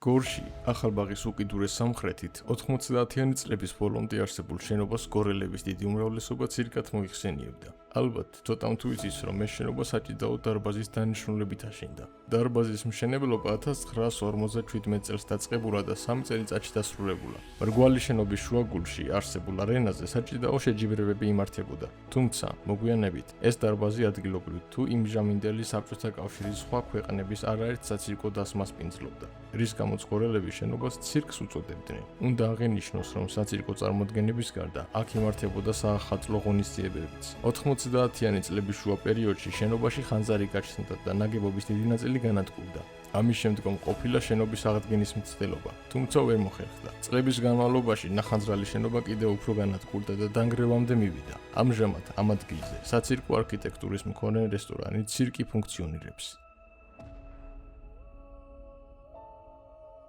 გორში, ახალბაღის უკიდურეს სამხრეთით, 90-იანი წლების ბოლომდე არსებულ შენობას გორელების დიდი უმრავლესობა ცირკად მოიხსენიებდა. ალბათ, ცოტამ თუ იცის, რომ ეს შენობა საჭიდაო დარბაზის დანიშნულებით აშენდა. დარბაზის მშენებლობა 1957 წელს დაწყებულა და 3 წელიწადში დასრულებულა. მრგვალი შენობის შუაგულში არსებულ არენაზე საჭიდაო შეჯიბრებები იმართებოდა. თუმცა, მოგვიანებით, ეს დარბაზი ადგილობრივ თუ იმჟამინდელი საბჭოთა კავშირის სხვა ქვეყნების არაერთ საცირკო დასმას პინძლობდა. რის გამოც გორელები შენობას ცირკს უწოდებდნენ. უნდა აღინიშნოს, რომ საცირკო წარმოდგენების გარდა აქ იმართებოდა საახალწლო ღონისძიებებიც. 90-იანი წლების შუა პერიოდში შენობაში ხანძარი გაჩნდა და ნაგებობის დიდი ნაწილი განადგურდა. ამის შემდგომ ყოფილა შენობის აღდგენის მცდელობა, თუმცა ვერ მოხერხდა. წლების განმავლობაში ნახანძრალი შენობა კიდევ უფრო განადგურდა და დანგრევამდე მივიდა. ამჟამად ამ ადგილზე საცირკო არქიტექტურის მქონე რესტორანი ცირკი ფუნქციონირებს.